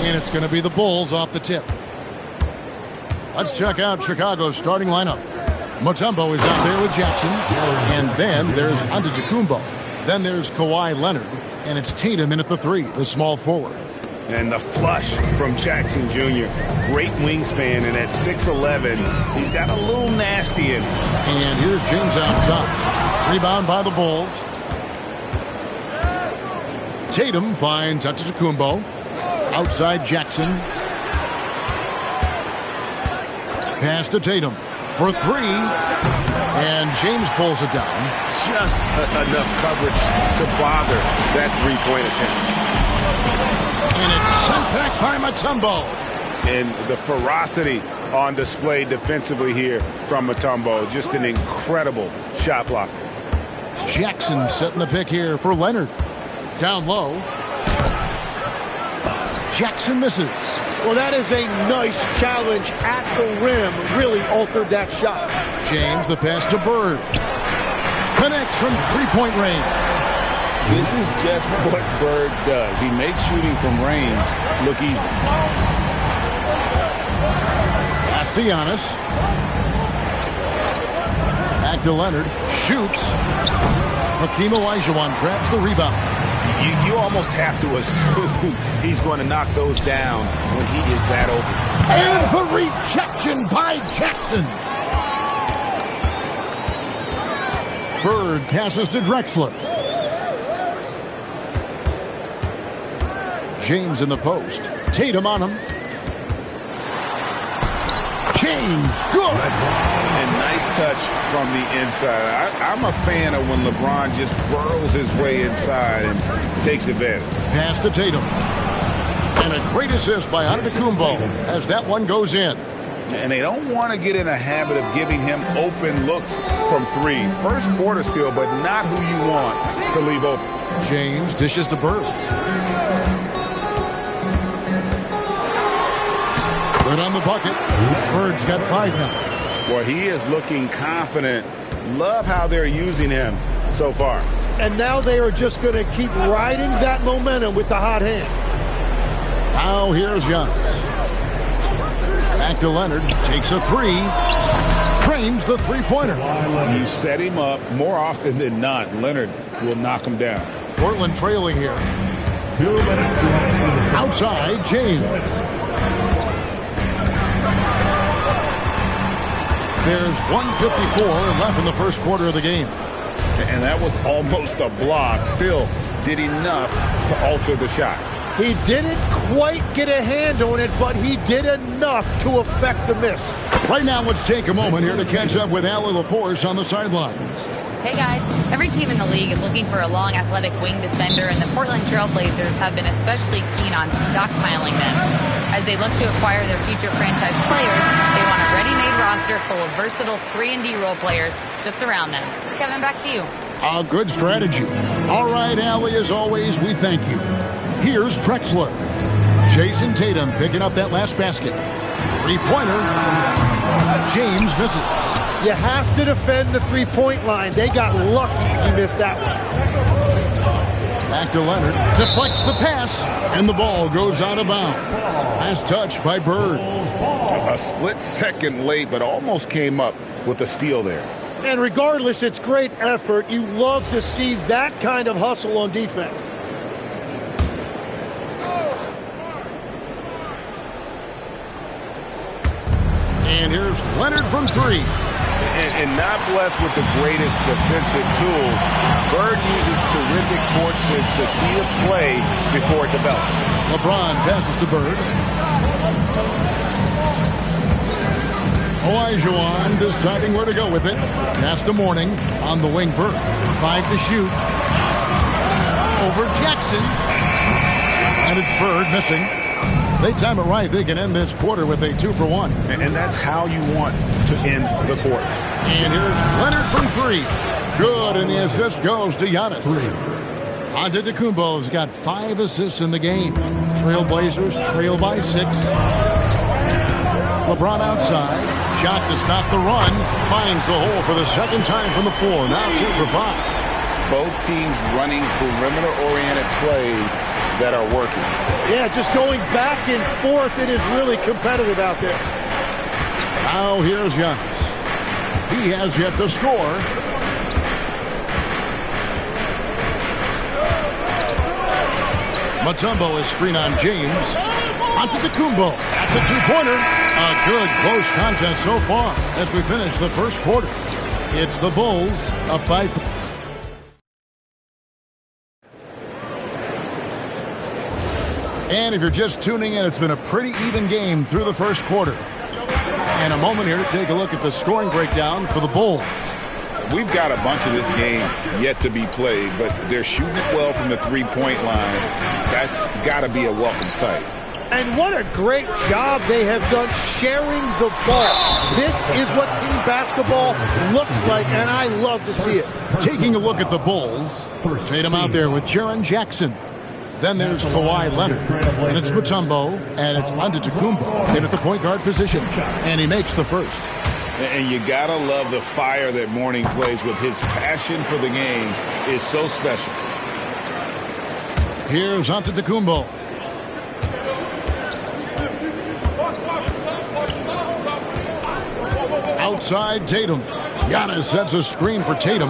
And it's going to be the Bulls off the tip. Let's check out Chicago's starting lineup. Mutombo is out there with Jackson. And then there's Antetokounmpo. Then there's Kawhi Leonard. And it's Tatum in at the 3, the small forward. And the flush from Jackson Jr. Great wingspan, and at 6'11", he's got a little nasty in him. And here's James outside. Rebound by the Bulls. Tatum finds Antetokounmpo. Outside Jackson. Pass to Tatum for 3. And James pulls it down. Just enough coverage to bother that three-point attempt. And it's sent back by Mutombo. And the ferocity on display defensively here from Mutombo. Just an incredible shot blocker. Jackson setting the pick here for Leonard. Down low. Jackson misses. Well, that is a nice challenge at the rim. Really altered that shot. James, the pass to Bird. Connects from three-point range. This is just what Bird does. He makes shooting from range look easy. Pass to Giannis. Back to Leonard. Shoots. Hakeem Olajuwon grabs the rebound. You almost have to assume he's going to knock those down when he is that open. And the rejection by Jackson. Bird passes to Drexler. James in the post. Tatum on him. James, good. And nice touch from the inside. I'm a fan of when LeBron just burrows his way inside and takes advantage. Pass to Tatum. And a great assist by Antetokounmpo as that one goes in. And they don't want to get in a habit of giving him open looks from three. First quarter still, but not who you want to leave open. James dishes to Bird. Good on the bucket. Bird's got 5 now. Well, he is looking confident. Love how they're using him so far. And now they are just going to keep riding that momentum with the hot hand. Now here's Giannis. Back to Leonard. Takes a 3. Trains the three-pointer. You set him up more often than not. Leonard will knock him down. Portland trailing here. Outside, James. There's 1:54 left in the first quarter of the game. And that was almost a block. Still did enough to alter the shot. He didn't quite get a hand on it, but he did enough to affect the miss. Right now, let's take a moment here to catch up with Allie LaForce on the sidelines. Hey guys, every team in the league is looking for a long athletic wing defender, and the Portland Trail Blazers have been especially keen on stockpiling them. As they look to acquire their future franchise players, they want a ready-made roster full of versatile 3-and-D role players just around them. Kevin, back to you. A good strategy. All right, Allie, as always, we thank you. Here's Drexler. Jason Tatum picking up that last basket. Three-pointer. James misses. You have to defend the three-point line. They got lucky he missed that one. Back to Leonard. Deflects the pass. And the ball goes out of bounds. Last touch by Bird. A split second late, but almost came up with a steal there. And regardless, it's great effort. You love to see that kind of hustle on defense. And here's Leonard from 3. And not blessed with the greatest defensive tool. Bird uses terrific court sense to see a play before it develops. LeBron passes to Bird. Olajuwon deciding where to go with it. Pass to Mourning on the wing. Bird. 5 to shoot. Over Jackson. And it's Bird missing. They time it right. They can end this quarter with a 2-for-1. And that's how you want to end the quarter. And here's Leonard from 3. Good, and the assist goes to Giannis. Antetokounmpo's got 5 assists in the game. Trailblazers trail by 6. LeBron outside. Shot to stop the run. Finds the hole for the second time from the floor. Now 2 for 5. Both teams running perimeter-oriented plays that are working. Yeah, just going back and forth. It is really competitive out there. Now here's Giannis. He has yet to score. Mutombo is screen on James. Antetokounmpo. That's a 2-pointer. A good close contest so far as we finish the first quarter. It's the Bulls up by 3. And if you're just tuning in, it's been a pretty even game through the first quarter. And a moment here to take a look at the scoring breakdown for the Bulls. We've got a bunch of this game yet to be played, but they're shooting it well from the three-point line. That's got to be a welcome sight. And what a great job they have done sharing the ball. This is what team basketball looks like, and I love to see it. Taking a look at the Bulls, Tatum out there with Jaren Jackson. Then there's Kawhi Leonard, and it's Mutombo, and it's Antetokounmpo in at the point guard position, and he makes the first. And you gotta love the fire that Mourning plays with. His passion for the game is so special. Here's Antetokounmpo. Outside Tatum. Giannis sets a screen for Tatum.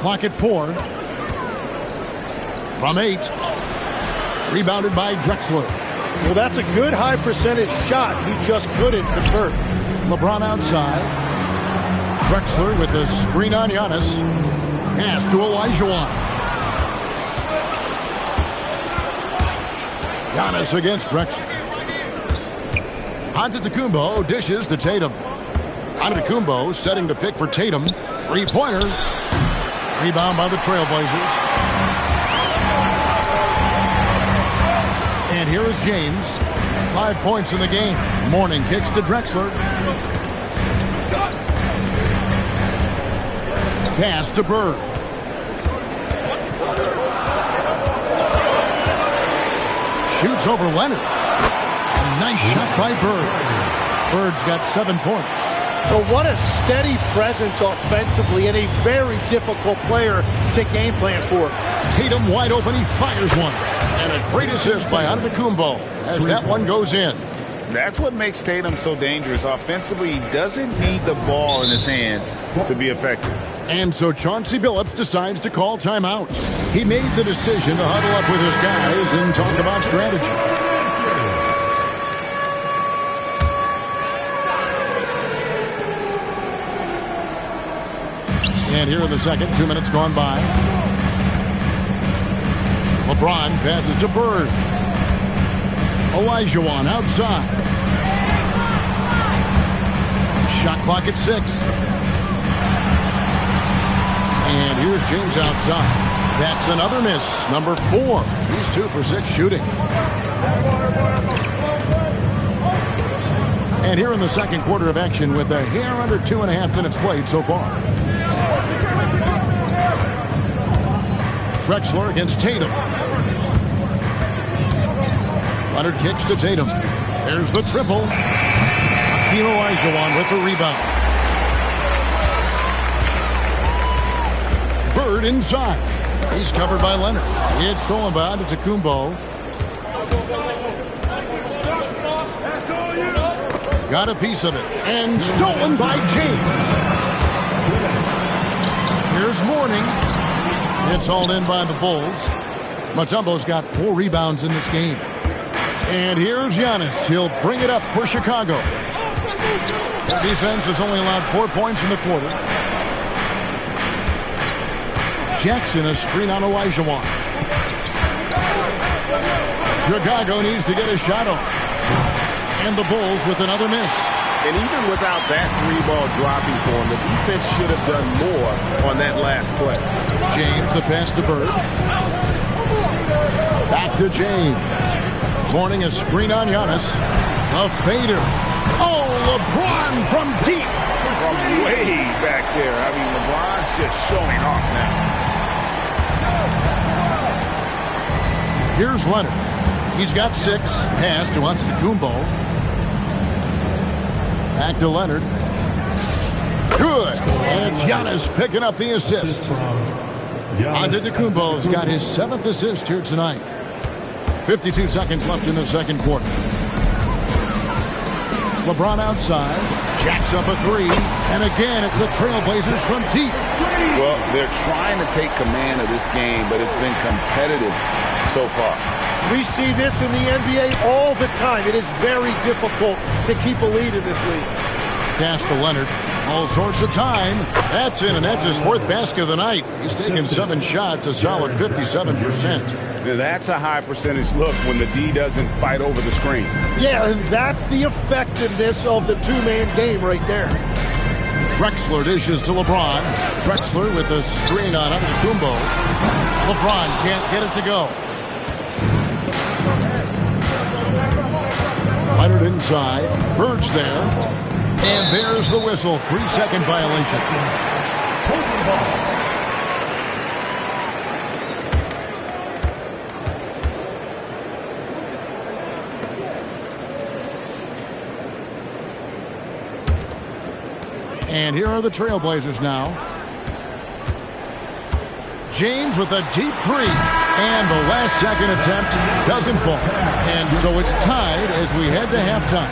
Clock at 4. From 8. Rebounded by Drexler. Well, that's a good high percentage shot. He just couldn't convert. LeBron outside. Drexler with the screen on Giannis. Pass to Olajuwon. Giannis against Drexler. Antetokounmpo dishes to Tatum. Antetokounmpo setting the pick for Tatum. Three-pointer. Rebound by the Trailblazers. And here is James. 5 points in the game. Mourning kicks to Drexler. Pass to Bird. Shoots over Leonard. A nice shot by Bird. Bird's got 7 points. But what a steady presence offensively and a very difficult player to game plan for. Tatum wide open. He fires one. And a great assist by Antetokounmpo as that one goes in. That's what makes Tatum so dangerous. Offensively, he doesn't need the ball in his hands to be effective. And so Chauncey Billups decides to call timeout. He made the decision to huddle up with his guys and talk about strategy. And here in the second, 2 minutes gone by. LeBron passes to Bird. Olajuwon outside. Shot clock at 6. And here's James outside. That's another miss. Number 4. He's 2 for 6 shooting. And here in the second quarter of action with a hair under 2.5 minutes played so far. Drexler against Tatum. Leonard kicks to Tatum. There's the triple. Hakeem Olajuwon with the rebound. Bird inside. He's covered by Leonard. It's stolen by Antetokounmpo. Got a piece of it. And stolen by James. Here's Mourning. It's hauled in by the Bulls. Mutombo's got 4 rebounds in this game. And here's Giannis. He'll bring it up for Chicago. The defense has only allowed 4 points in the quarter. Jackson a screen on Olajuwon. Chicago needs to get a shot on. And the Bulls with another miss. And even without that 3-ball dropping for him, the defense should have done more on that last play. James, the pass to Bird. Back to James. Mourning a screen on Giannis. A fader. Oh, LeBron from deep. From way back there. I mean, LeBron's just showing off now. Here's Leonard. He's got 6. Pass to Antetokounmpo. Back to Leonard. Good. And Giannis picking up the assist. Antetokounmpo's got his 7th assist here tonight. 52 seconds left in the second quarter. LeBron outside. Jacks up a 3. And again, it's the Trailblazers from deep. Well, they're trying to take command of this game, but it's been competitive so far. We see this in the NBA all the time. It is very difficult to keep a lead in this league. Pass to Leonard. All sorts of time. That's in, and that's his 4th basket of the night. He's taken 7 shots, a solid 57%. Now, that's a high percentage look when the D doesn't fight over the screen. Yeah, and that's the effectiveness of the 2-man game right there. Drexler dishes to LeBron. Drexler with a screen on Antetokounmpo. LeBron can't get it to go. Leonard inside. Bird's there. And there's the whistle. 3-second violation. And here are the Trailblazers now. James with a deep 3. And the last second attempt doesn't fall. And so it's tied as we head to halftime.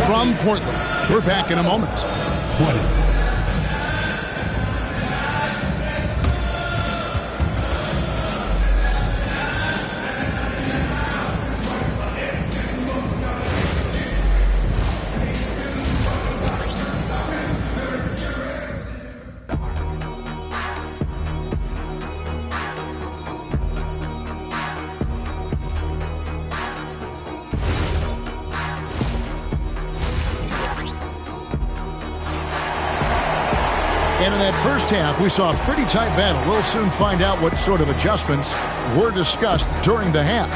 From Portland, we're back in a moment. And in that first half, we saw a pretty tight battle. We'll soon find out what sort of adjustments were discussed during the half.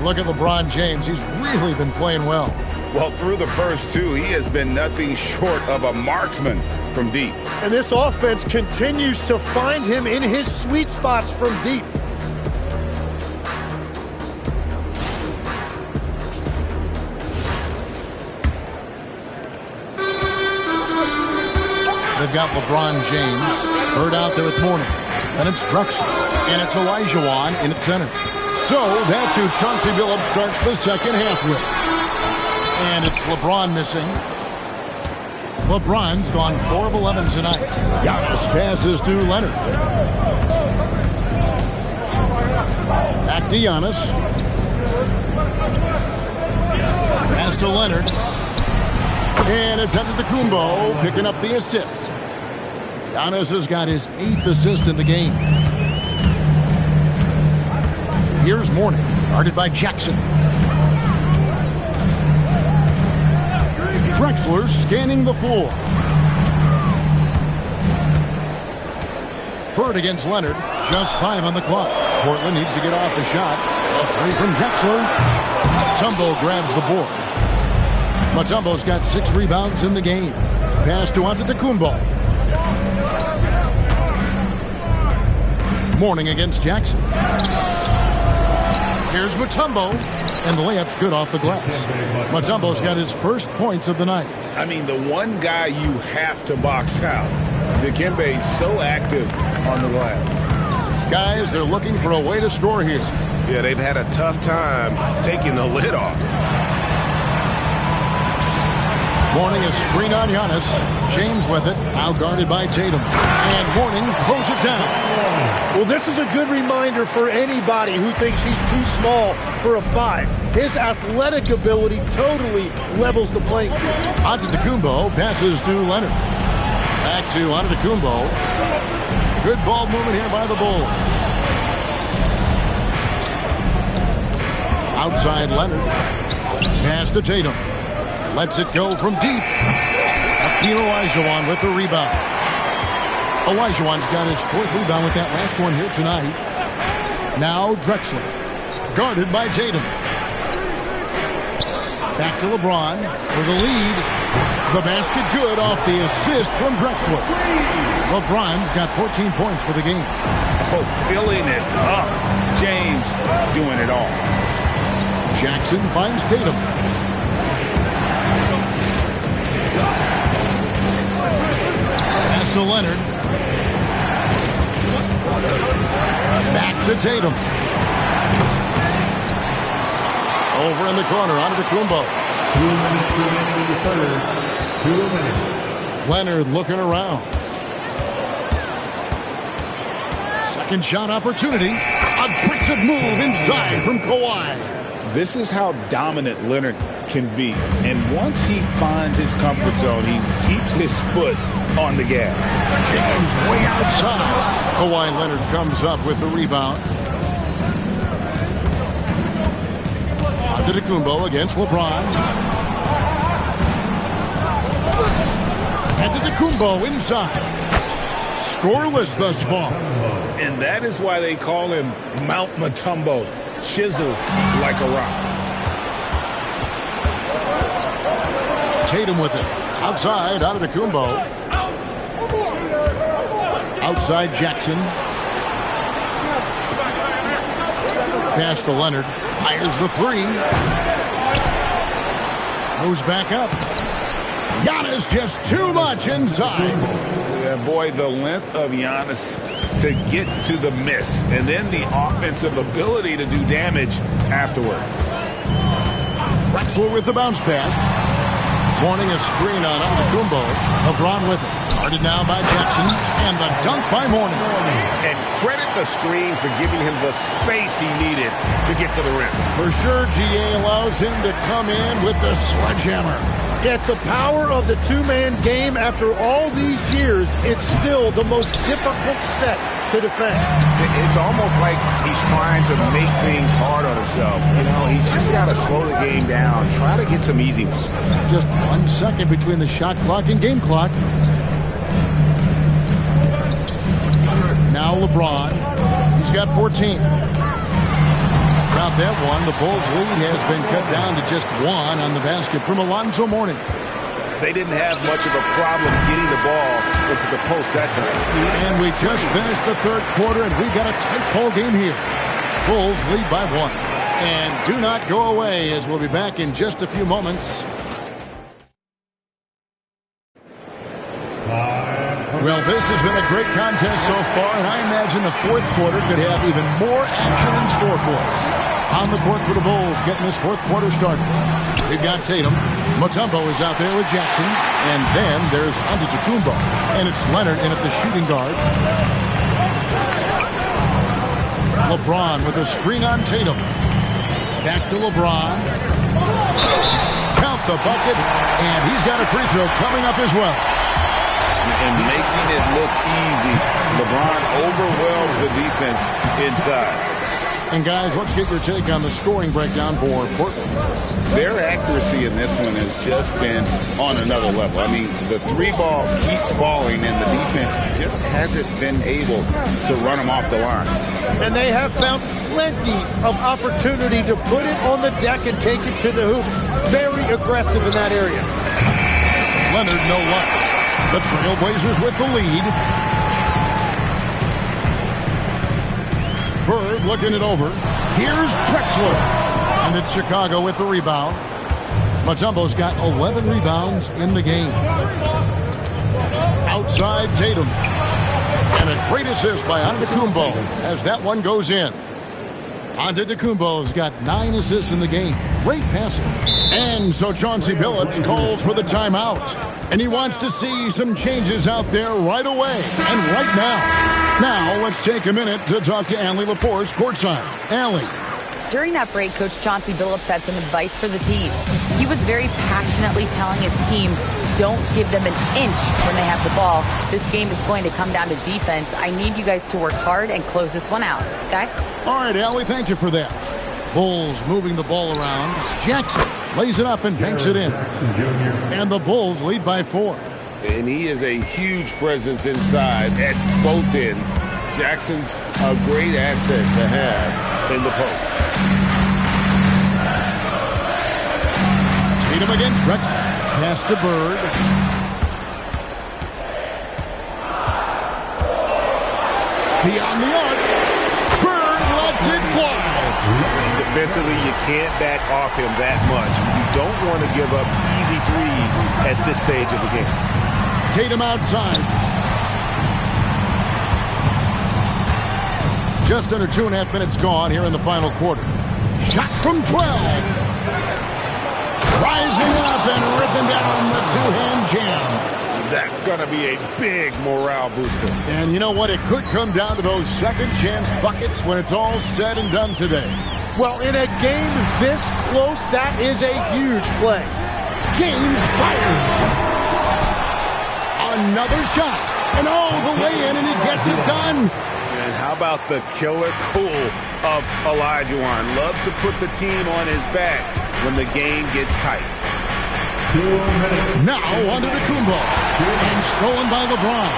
Look at LeBron James. He's really been playing well. Well, through the first two, he has been nothing short of a marksman from deep. And this offense continues to find him in his sweet spots from deep. They've got LeBron James, Bird out there with Mourning. Then it's Drexler, and it's Olajuwon in at center. So that's who Chauncey Billups starts the second half with. And it's LeBron missing. LeBron's gone 4 of 11 tonight. Giannis passes to Leonard. Back to Giannis. Pass to Leonard. And it's Antetokounmpo picking up the assist. Giannis has got his 8th assist in the game. Here's Mourning, guarded by Jackson. Drexler scanning the floor. Bird against Leonard, just 5 on the clock. Portland needs to get off the shot. A 3 from Drexler. Mutombo grabs the board. Mutombo's got 6 rebounds in the game. Pass to Antetokounmpo. Mourning against Jackson. Here's Mutombo, and the layup's good off the glass. Mutombo's got his first points of the night. I mean, the one guy you have to box out. Dikembe so active on the glass. Guys, they're looking for a way to score here. Yeah, they've had a tough time taking the lid off. Mourning a screen on Giannis. James with it, now guarded by Tatum. And Mourning throws it down. Well, this is a good reminder for anybody who thinks he's too small for a 5. His athletic ability totally levels the playing field. Antetokounmpo passes to Leonard. Back to Antetokounmpo. Good ball movement here by the Bulls. Outside Leonard. Pass to Tatum. Lets it go from deep. Hakeem Olajuwon with the rebound. Olajuwon's got his 4th rebound with that last one here tonight. Now Drexler, guarded by Tatum. Back to LeBron for the lead. The basket good off the assist from Drexler. LeBron's got 14 points for the game. Oh, filling it up. James doing it all. Jackson finds Tatum. Pass to Leonard. Back to Tatum. Over in the corner, Antetokounmpo. 2 minutes remaining in the third. 2 minutes. Leonard looking around. Second shot opportunity. Aggressive move inside from Kawhi. This is how dominant Leonard can be. And once he finds his comfort zone, he keeps his foot on the gas. James way outside. Kawhi Leonard comes up with the rebound. Antetokounmpo against LeBron. Antetokounmpo inside. Scoreless thus far. And that is why they call him Mount Mutombo. Chisel like a rock. Tatum with it. Outside, Antetokounmpo. Outside Jackson. Pass to Leonard. Fires the 3. Goes back up. Giannis just too much inside. Yeah, boy, the length of Giannis to get to the miss. And then the offensive ability to do damage afterward. Drexler with the bounce pass. Mourning a screen on Antetokounmpo. LeBron with it. Guarded now by Jackson. And the dunk by Mourning. And credit the screen for giving him the space he needed to get to the rim. For sure, GA allows him to come in with the sledgehammer. Yeah, it's the power of the 2-man game. After all these years, it's still the most difficult set to defend. It's almost like he's trying to make things hard on himself. You know, he's just got to slow the game down. Try to get some easy ones. Just 1 second between the shot clock and game clock. Now LeBron. He's got 14. Got that one. The Bulls' lead has been cut down to just 1 on the basket from Alonzo Mourning. They didn't have much of a problem getting the ball into the post that time. And we just finished the third quarter, and we've got a tight ball game here. Bulls lead by 1. And do not go away, as we'll be back in just a few moments. Well, this has been a great contest so far, and I imagine the fourth quarter could have even more action in store for us. On the court for the Bulls, getting this fourth quarter started. We've got Tatum. Mutombo is out there with Jackson. And then there's Antetokounmpo. And it's Leonard in at the shooting guard. LeBron with a screen on Tatum. Back to LeBron. Count the bucket. And he's got a free throw coming up as well. And making it look easy. LeBron overwhelms the defense inside. And guys, let's get your take on the scoring breakdown for Portland. Their accuracy in this one has just been on another level. I mean, the three ball keeps falling, and the defense just hasn't been able to run them off the line. And they have found plenty of opportunity to put it on the deck and take it to the hoop. Very aggressive in that area. Leonard, no luck. The Trailblazers with the lead. Bird looking it over. Here's Drexler. And it's Chicago with the rebound. Mutombo's got 11 rebounds in the game. Outside Tatum. And a great assist by Antetokounmpo as that one goes in. Antetokounmpo's got 9 assists in the game. Great passing. And so Chauncey Billups calls for the timeout. And he wants to see some changes out there right away and right now. Now, let's take a minute to talk to Allie LaForce courtside. Allie. During that break, Coach Chauncey Billups had some advice for the team. He was very passionately telling his team, don't give them an inch when they have the ball. This game is going to come down to defense. I need you guys to work hard and close this one out. Guys? All right, Allie, thank you for that. Bulls moving the ball around. Jackson lays it up and banks it in. And the Bulls lead by 4. And he is a huge presence inside at both ends. Jackson's a great asset to have in the post. Tatum against Drexler. Pass to Bird. Beyond the arc. Bird lets it fly. Defensively, you can't back off him that much. You don't want to give up easy threes at this stage of the game. Tatum outside. Just under 2.5 minutes gone here in the final quarter. Shot from 12. Rising up and ripping down the two-hand jam. That's going to be a big morale booster. And you know what? It could come down to those second chance buckets when it's all said and done today. Well, in a game this close, that is a huge play. James fires. Another shot. And all the way in, and he gets it done. And how about the killer cool of Olajuwon? Loves to put the team on his back when the game gets tight. Now Antetokounmpo. And stolen by LeBron.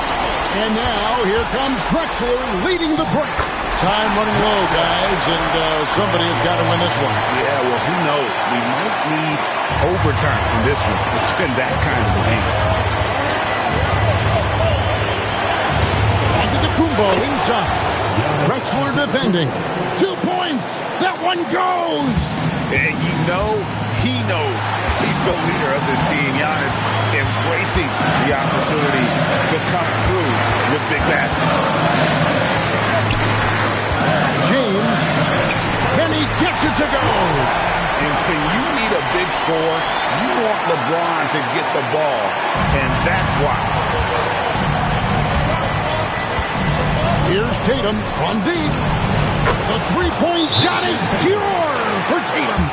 And now here comes Drexler leading the break. Time running low, guys, and somebody has got to win this one. Yeah, well, who knows? We might need overtime in this one. It's been that kind of a game. Antetokounmpo inside. Drexler defending. 2 points. That one goes. And you know he knows he's the leader of this team. Giannis embracing the opportunity to come through with big baskets. James, and he gets it to go. And when you need a big score, you want LeBron to get the ball, and that's why. Here's Tatum from deep. The three-point shot is pure for Tatum.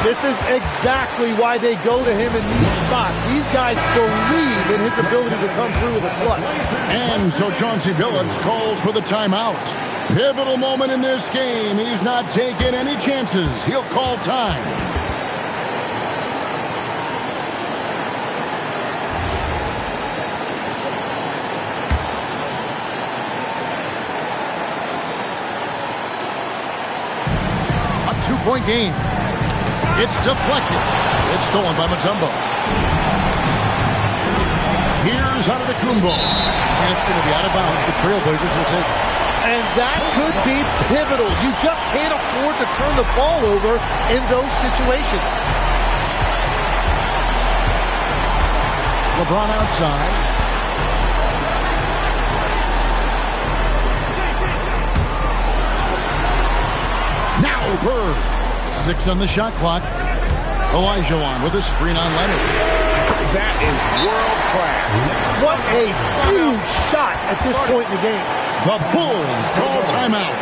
This is exactly why they go to him in these spots. These guys believe in his ability to come through with a clutch. And so Chauncey Billups calls for the timeout. Pivotal moment in this game. He's not taking any chances. He'll call time. 2-point game. It's deflected. It's stolen by Mutombo. Here's Antetokounmpo. And it's going to be out of bounds. The Trailblazers will take it. And that could be pivotal. You just can't afford to turn the ball over in those situations. LeBron outside. Now Bird. 6 on the shot clock. Olajuwon with a screen on Leonard. That is world class. What a huge shot at this point in the game. The Bulls call timeout.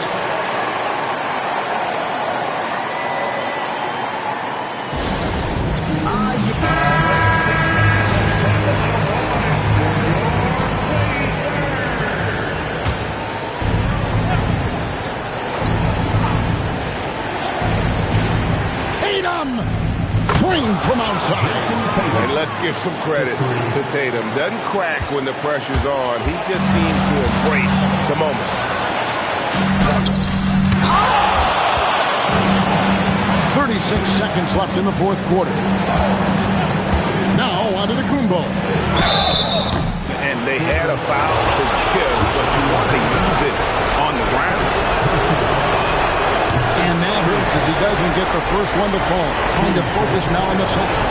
Tatum! Creamed from outside. And let's give some credit to Tatum. Doesn't crack when the pressure's on. He just seems to embrace the moment. 36 seconds left in the fourth quarter. Now on to the Kumbo. And they had a foul to give, but you want to use it on the ground. And that hurts as he doesn't get the first one to fall. Trying to focus now on the second.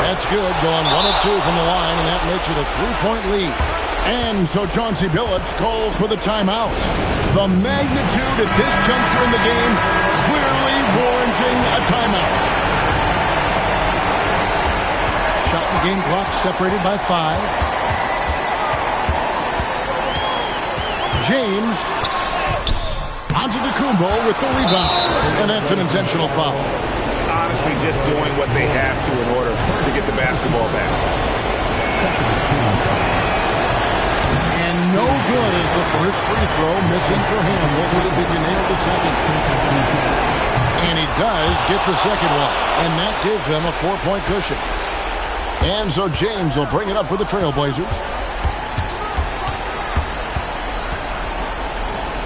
That's good, going 1 of 2 from the line, and that makes it a 3-point lead. And so Chauncey Billups calls for the timeout. The magnitude at this juncture in the game clearly warranting a timeout. Shot and game clock separated by 5. James Antetokounmpo with the rebound. And that's an intentional foul. Honestly, just doing what they have to in order to get the basketball back. And no good is the first free throw missing for him. We'll see if he can nail the second. And he does get the second one. And that gives them a 4-point cushion. And so James will bring it up for the Trailblazers.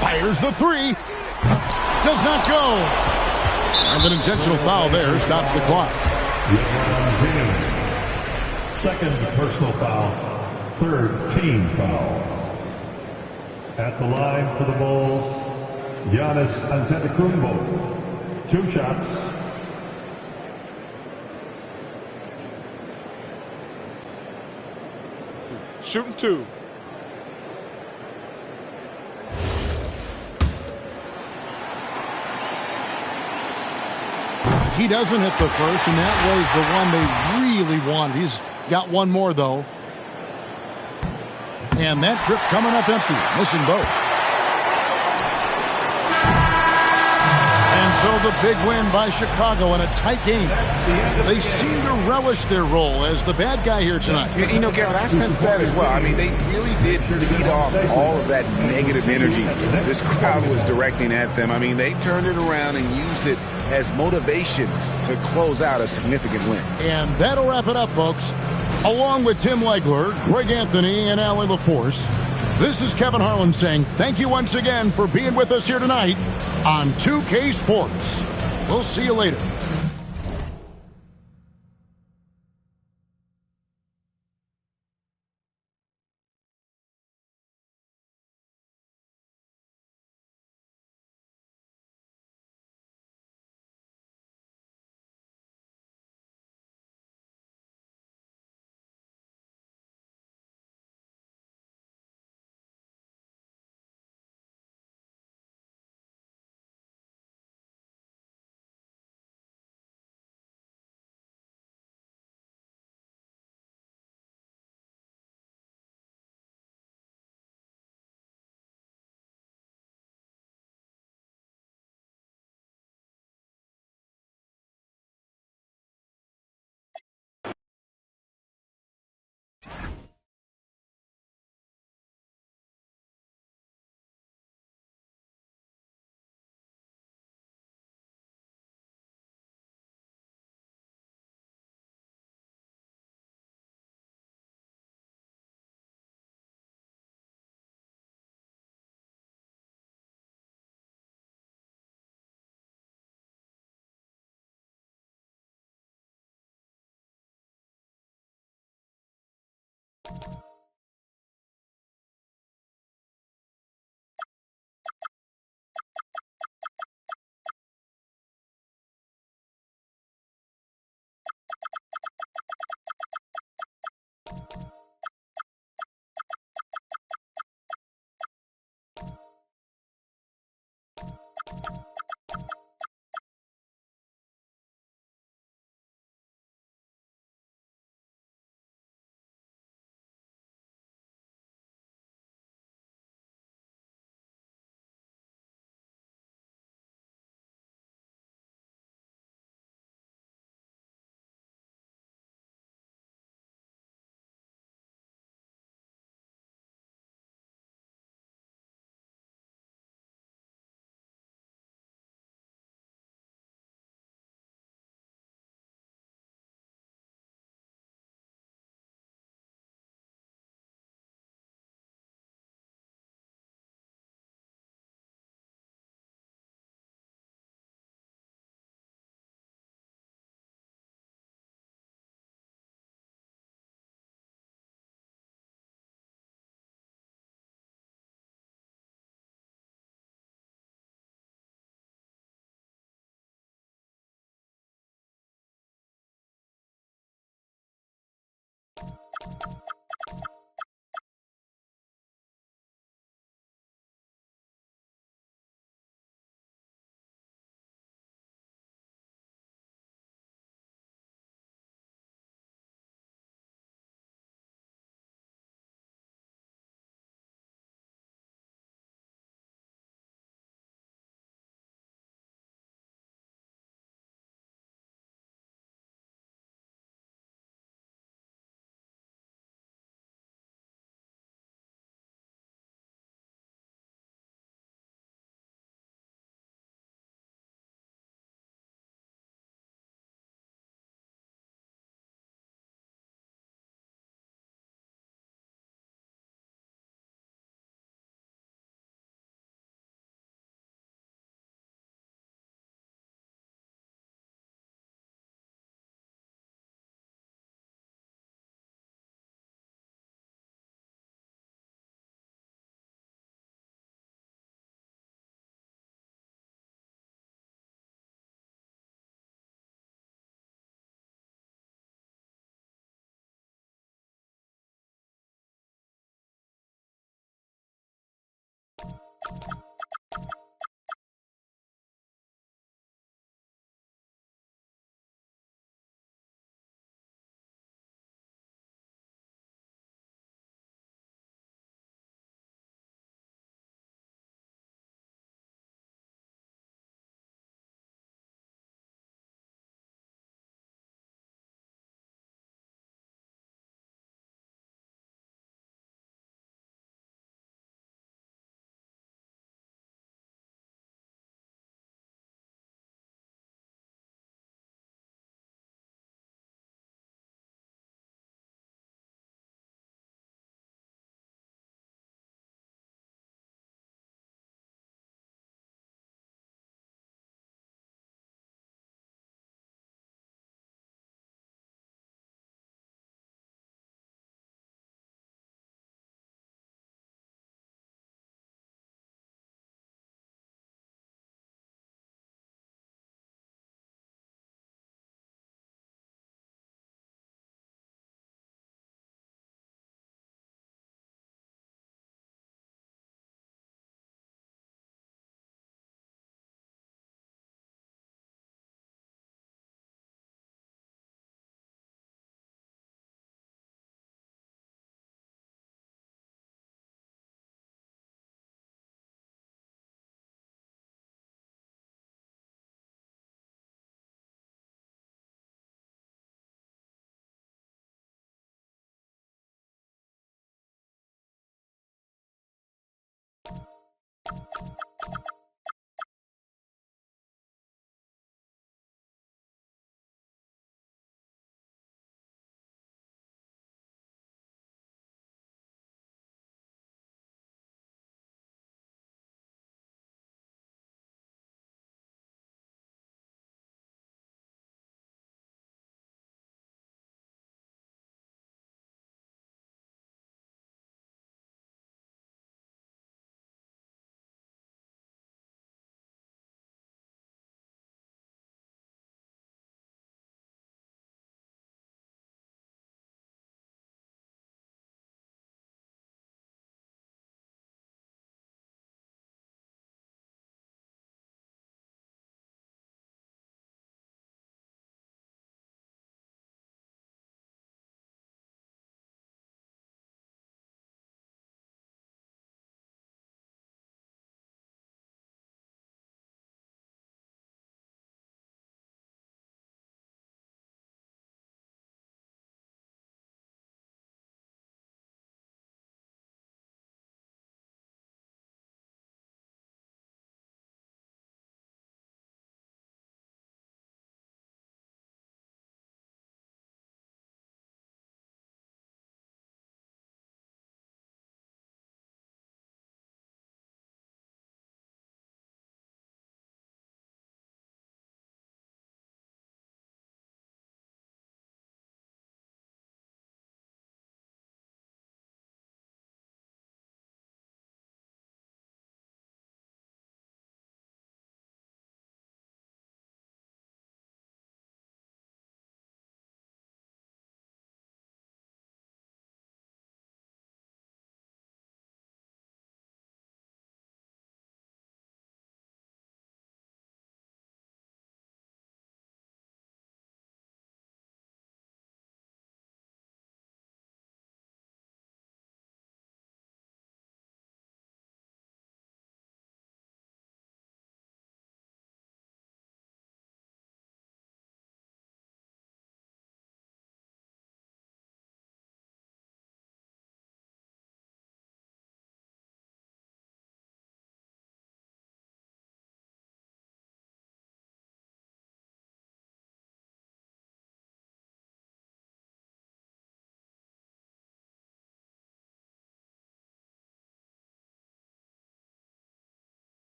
Fires the 3. Does not go. And an intentional foul there stops the clock. Second personal foul. Third team foul. At the line for the Bulls, Giannis Antetokounmpo. 2 shots. Shooting 2. He doesn't hit the first, and that was the one they really wanted. He's got one more, though. And that trip coming up empty, missing both. And so the big win by Chicago in a tight game. They seem to relish their role as the bad guy here tonight. You know, Garrett, I sense that as well. I mean, they really did feed off all of that negative energy this crowd was directing at them. I mean, they turned it around and used it as motivation to close out a significant win. And that'll wrap it up, folks. Along with Tim Legler, Greg Anthony, and Allie LaForce, this is Kevin Harlan saying thank you once again for being with us here tonight on 2K Sports. We'll see you later.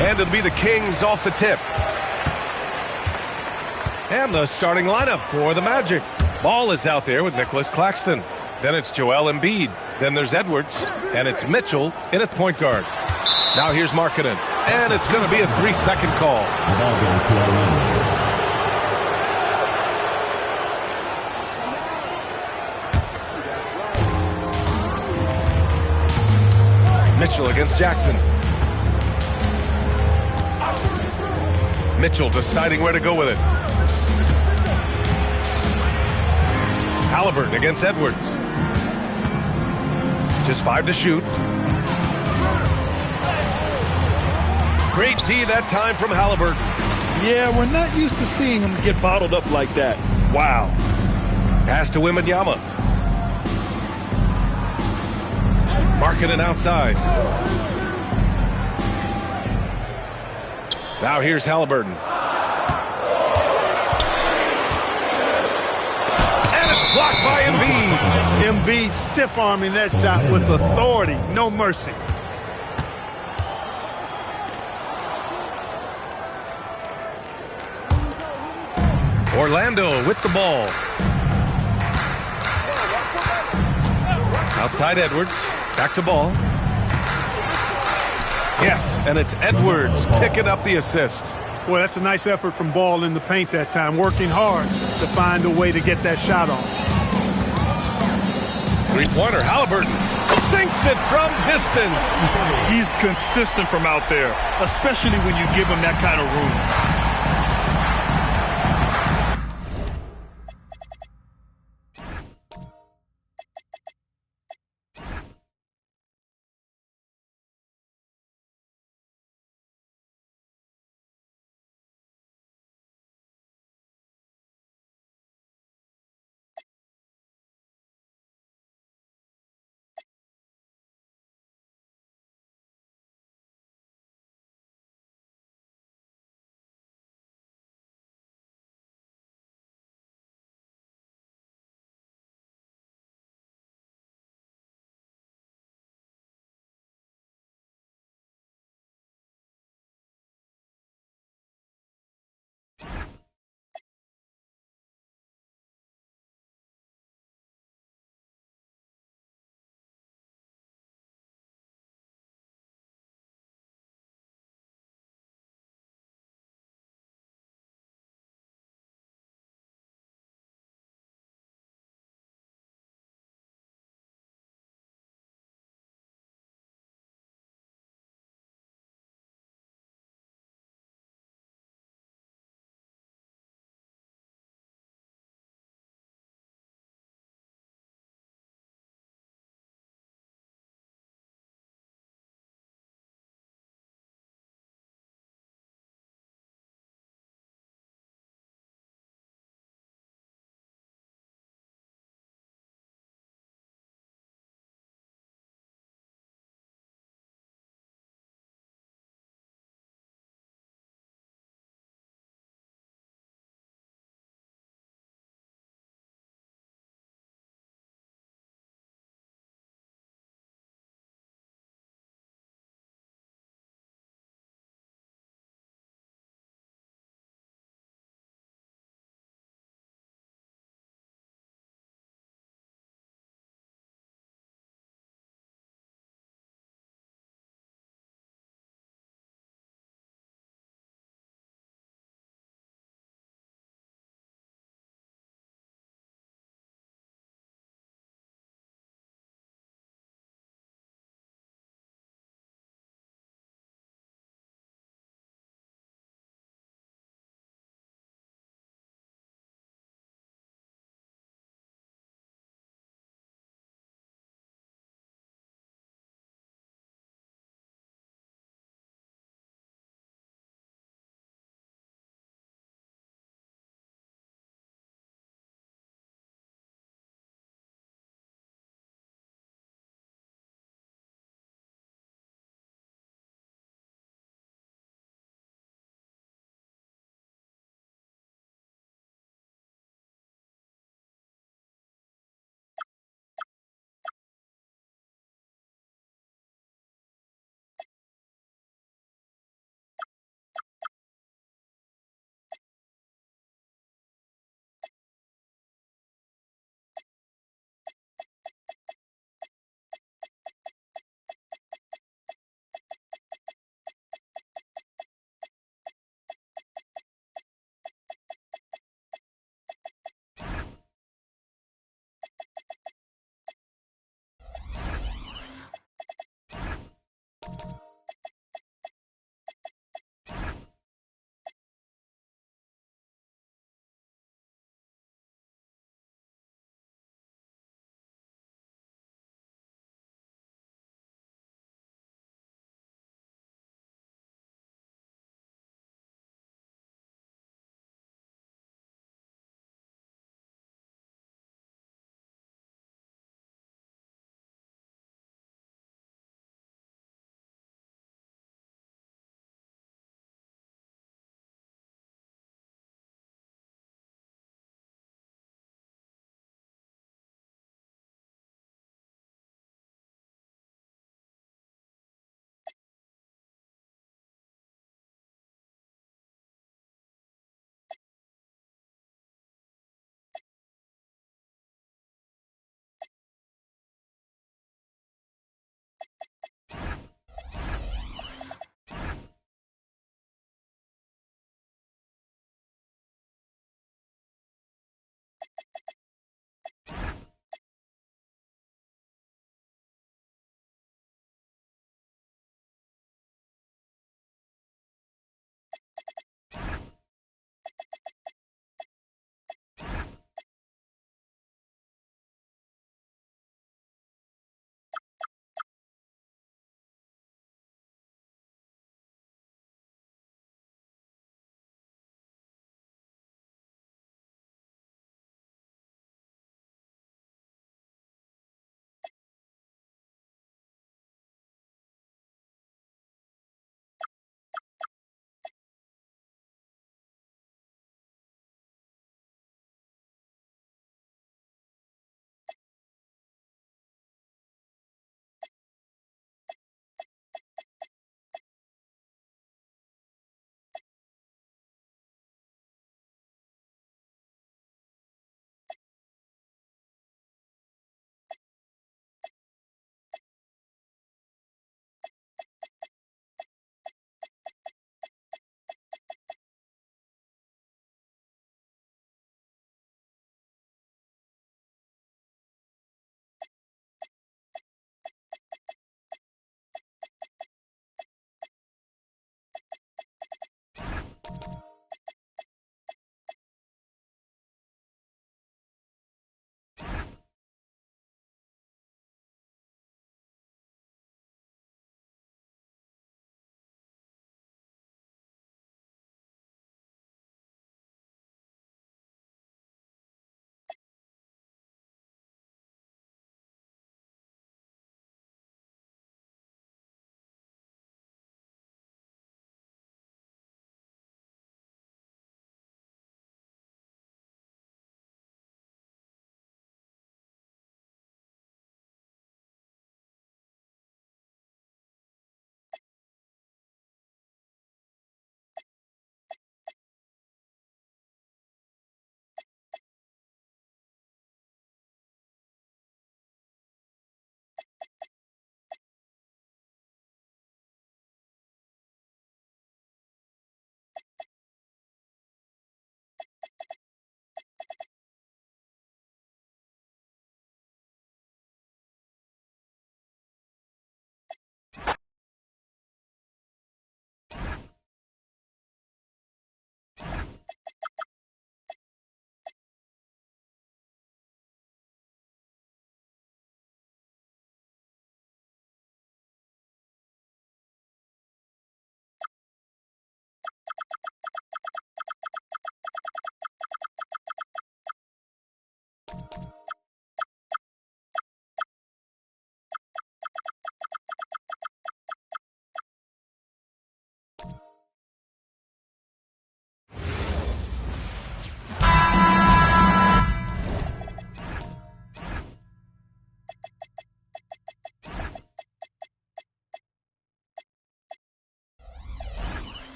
And it'll be the Kings off the tip. And the starting lineup for the Magic. Ball is out there with Nicholas Claxton. Then it's Joel Embiid. Then there's Edwards. And it's Mitchell in at point guard. Now here's Markkanen. And it's going to be a 3-second call. The ball goes to Orlando. Mitchell against Jackson. Mitchell deciding where to go with it. Halliburton against Edwards. Just 5 to shoot. Great D that time from Halliburton. Yeah, we're not used to seeing him get bottled up like that. Wow. Pass to Wembanyama. Markkanen outside. Now here's Halliburton. And it's blocked by Embiid. Embiid stiff-arming that shot with authority. No mercy. Orlando with the ball. Outside Edwards. Back to ball. Yes, and it's Edwards picking up the assist. Boy, that's a nice effort from Ball in the paint that time, working hard to find a way to get that shot off. Three-pointer, Halliburton sinks it from distance. He's consistent from out there, especially when you give him that kind of room.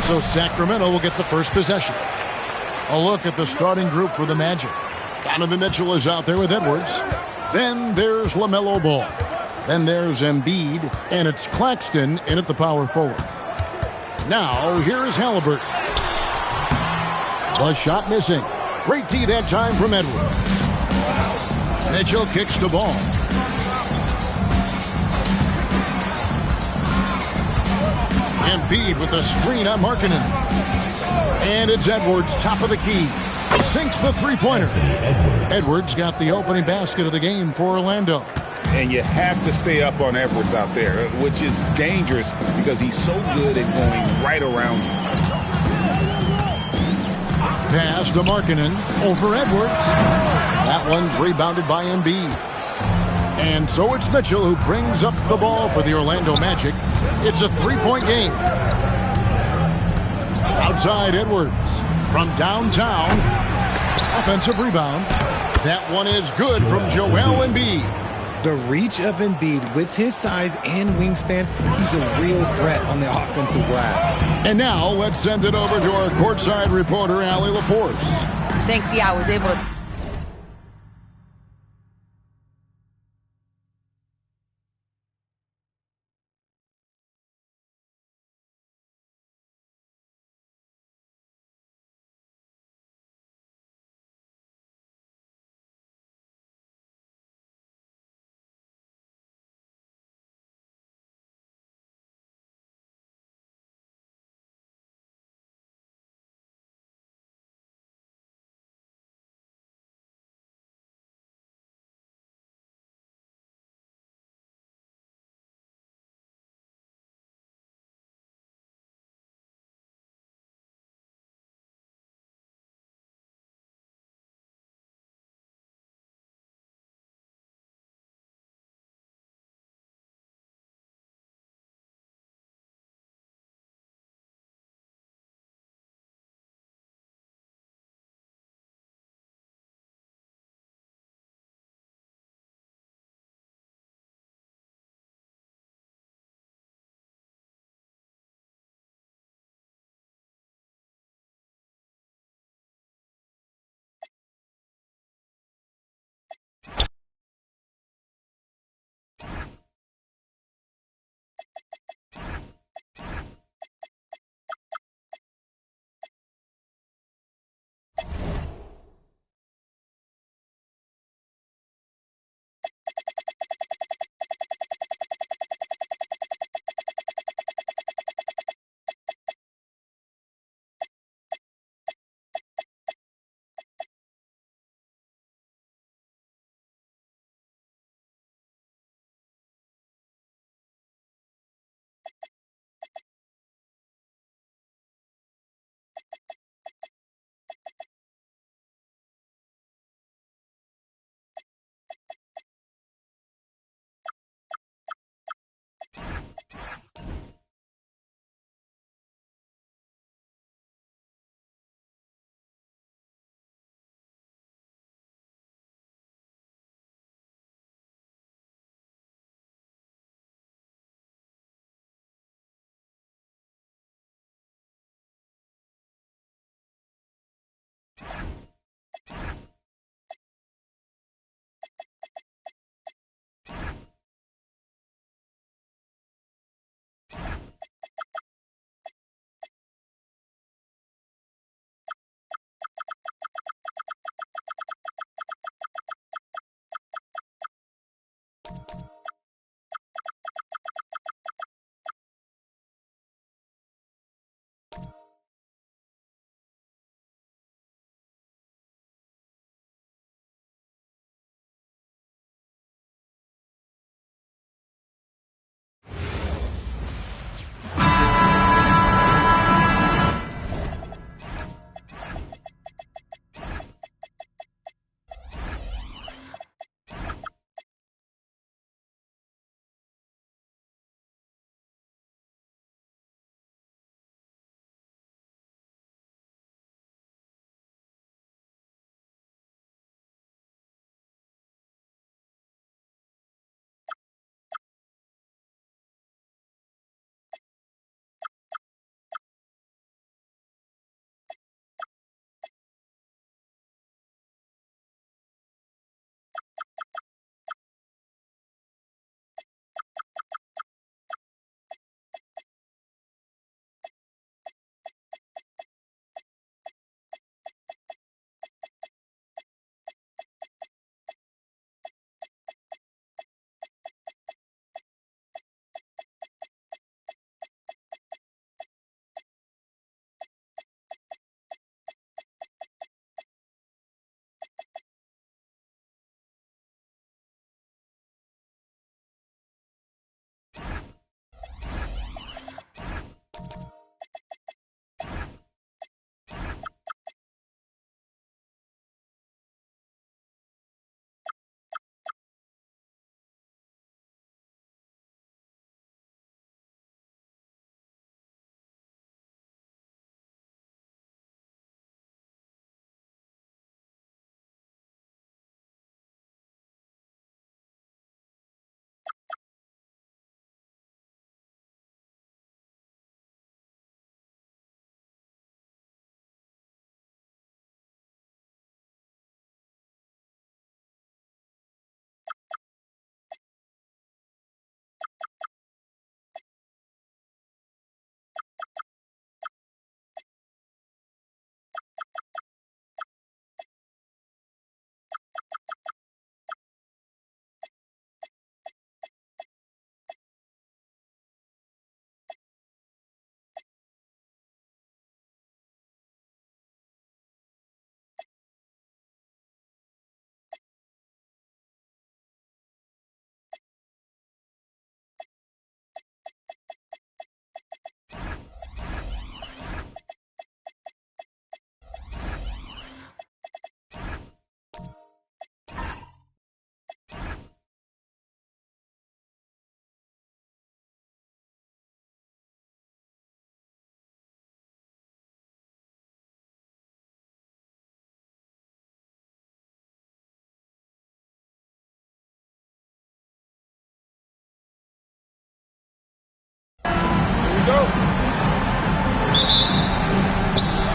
So Sacramento will get the first possession. A look at the starting group for the Magic. Donovan Mitchell is out there with Edwards. Then there's LaMelo Ball. Then there's Embiid, and it's Claxton in at the power forward. Now, here's Halliburton. The shot missing. Great D that time from Edwards. Mitchell kicks the ball. Embiid with a screen on Markkanen. And it's Edwards, top of the key. Sinks the three-pointer. Edwards got the opening basket of the game for Orlando. And you have to stay up on Edwards out there, which is dangerous because he's so good at going right around you. Pass to Markkanen over Edwards. That one's rebounded by Embiid. And so it's Mitchell who brings up the ball for the Orlando Magic. It's a three-point game. Outside Edwards from downtown. Offensive rebound. That one is good from Joel Embiid. The reach of Embiid with his size and wingspan, he's a real threat on the offensive glass. And now let's send it over to our courtside reporter, Allie LaForce. Thanks, I was able to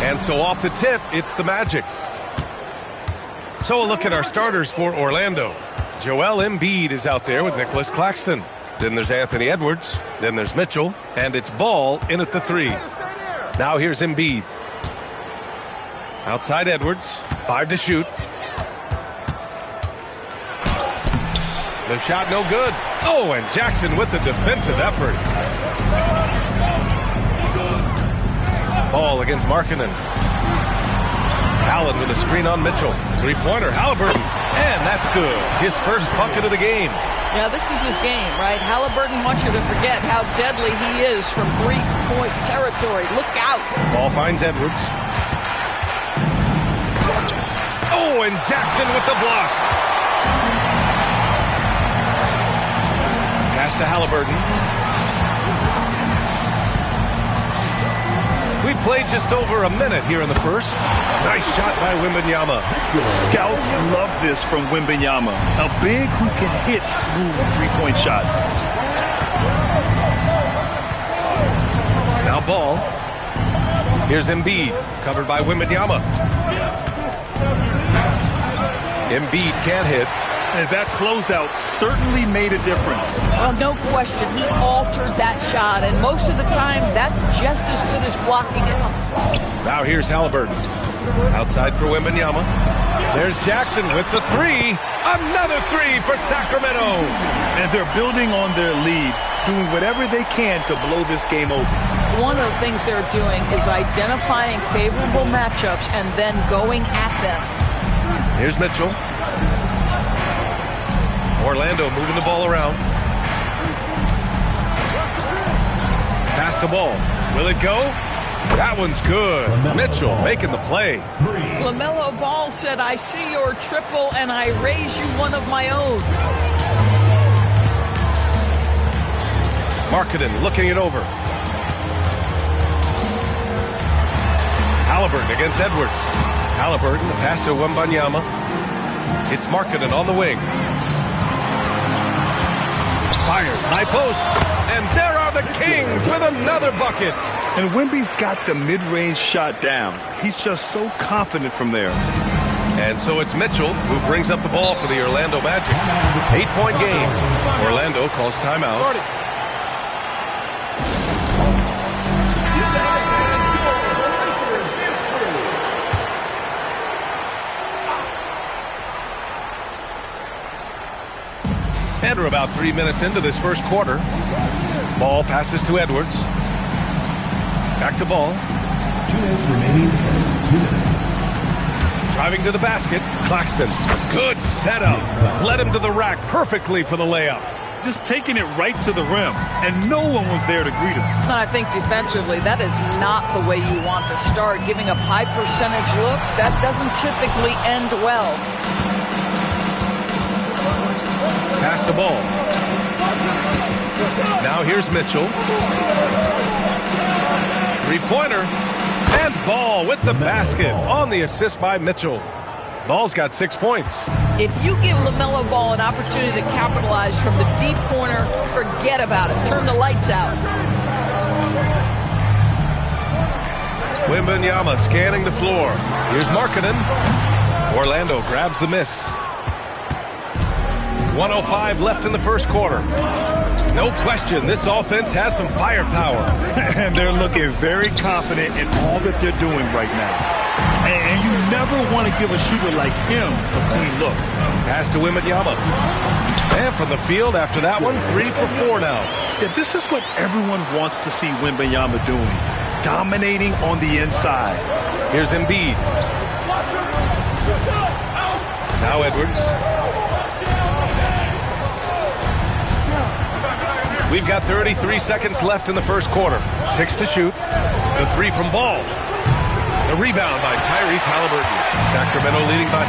And so off the tip, it's the Magic. So a look at our starters for Orlando. Joel Embiid is out there with Nicholas Claxton. Then there's Anthony Edwards. Then there's Mitchell. And it's Ball in at the 3. Now here's Embiid. Outside Edwards. 5 to shoot. The shot no good. Oh, and Jackson with the defensive effort. Ball against Markkanen. Allen with a screen on Mitchell. Three-pointer, Halliburton. And that's good. His first bucket of the game. Yeah, this is his game, right? Halliburton wants you to forget how deadly he is from three-point territory. Look out. Ball finds Edwards. Oh, and Jackson with the block. Pass to Halliburton. We played just over a minute here in the first. Nice shot by Wembanyama. Scouts love this from Wembanyama. A big who can hit smooth three-point shots. Now Ball. Here's Embiid, covered by Wembanyama. Embiid can't hit. And that closeout certainly made a difference. Well, no question. He altered that shot, and most of the time, that's just as good as blocking it. Now here's Halliburton. Outside for Wembanyama. There's Jackson with the 3. Another 3 for Sacramento. And they're building on their lead, doing whatever they can to blow this game open. One of the things they're doing is identifying favorable matchups and then going at them. Here's Mitchell. Orlando moving the ball around. Pass the ball. Will it go? That one's good. Mitchell making the play. LaMelo Ball said, I see your triple and I raise you one of my own. Markkanen looking it over. Halliburton against Edwards. Halliburton, the pass to Wembanyama. It's Markkanen on the wing. Fires, high post. And there are the Kings with another bucket. And Wemby's got the mid-range shot down. He's just so confident from there. And so it's Mitchell who brings up the ball for the Orlando Magic. 8-point game. Orlando calls timeout. And we're about 3 minutes into this first quarter. Ball passes to Edwards. Back to Ball. 2 minutes remaining. 2 minutes. Driving to the basket. Claxton. Good setup. Led him to the rack perfectly for the layup. Just taking it right to the rim, and no one was there to greet him. I think defensively, that is not the way you want to start. Giving up high percentage looks, that doesn't typically end well. Pass the ball. Now here's Mitchell. Three-pointer. And Ball with the basket on the assist by Mitchell. Ball's got 6 points. If you give LaMelo Ball an opportunity to capitalize from the deep corner, forget about it. Turn the lights out. Wembanyama scanning the floor. Here's Markkanen. Orlando grabs the miss. 1:05 left in the first quarter. No question, this offense has some firepower. And they're looking very confident in all that they're doing right now. And you never want to give a shooter like him a clean look. Pass to Wembanyama. And from the field after that one, 3 for 4 now. Yeah, this is what everyone wants to see Wembanyama doing. Dominating on the inside. Here's Embiid. Now Edwards. We've got 33 seconds left in the first quarter. 6 to shoot. The 3 from Ball. The rebound by Tyrese Halliburton. Sacramento leading by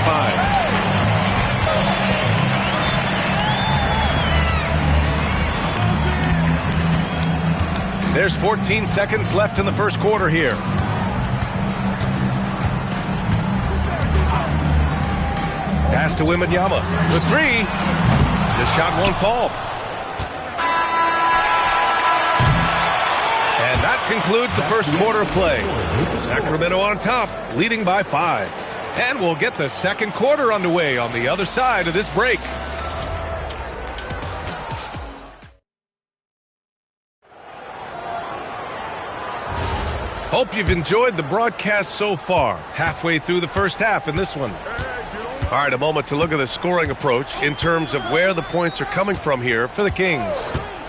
5. There's 14 seconds left in the first quarter here. Pass to Wembanyama. The 3. The shot won't fall. And concludes the first quarter of play. Sacramento on top, leading by 5. And we'll get the second quarter underway on the other side of this break. Hope you've enjoyed the broadcast so far. Halfway through the first half in this one. All right, a moment to look at the scoring approach in terms of where the points are coming from here for the Kings.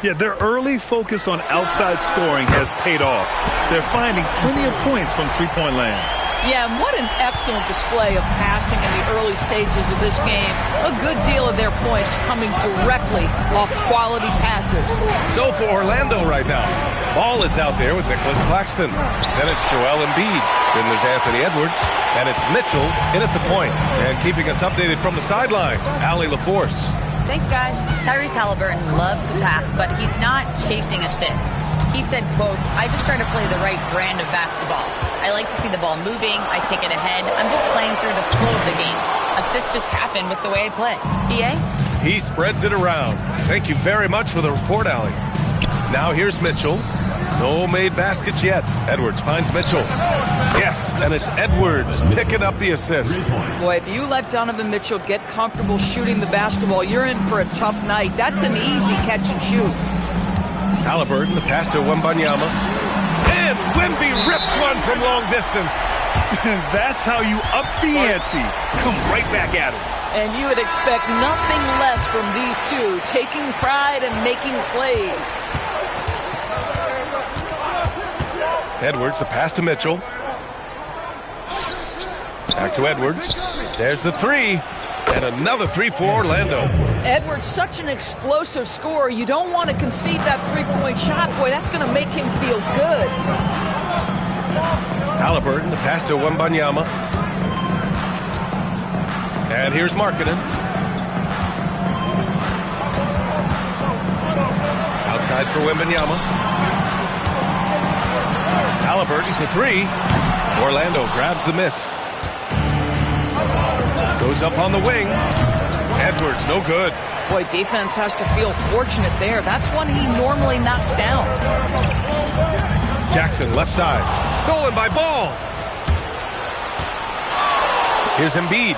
Yeah, their early focus on outside scoring has paid off. They're finding plenty of points from three-point land. Yeah, and what an excellent display of passing in the early stages of this game. A good deal of their points coming directly off quality passes. So for Orlando right now, ball is out there with Nicholas Claxton. Then it's Joel Embiid. Then there's Anthony Edwards. And it's Mitchell in at the point. And keeping us updated from the sideline, Allie LaForce. Thanks, guys. Tyrese Halliburton loves to pass, but he's not chasing assists. He said, quote, "I just try to play the right brand of basketball. I like to see the ball moving. I take it ahead. I'm just playing through the flow of the game. Assists just happen with the way I play." EA? He spreads it around. Thank you very much for the report, Allie. Now here's Mitchell. No made baskets yet. Edwards finds Mitchell. Yes, and it's Edwards picking up the assist. Boy, if you let Donovan Mitchell get comfortable shooting the basketball, you're in for a tough night. That's an easy catch and shoot. Halliburton, the pass to Wembanyama. And Wemby rips one from long distance. That's how you up the ante. Come right back at it. And you would expect nothing less from these two, taking pride and making plays. Edwards, the pass to Mitchell. Back to Edwards. There's the three. And another three for Orlando. Edwards, such an explosive scorer. You don't want to concede that three-point shot. Boy, that's going to make him feel good. Halliburton, the pass to Wembanyama. And here's Markkanen. Outside for Wembanyama. Halliburton for three. Orlando grabs the miss. Goes up on the wing. Edwards, no good. Boy, defense has to feel fortunate there. That's one he normally knocks down. Jackson, left side. Stolen by Ball. Here's Embiid.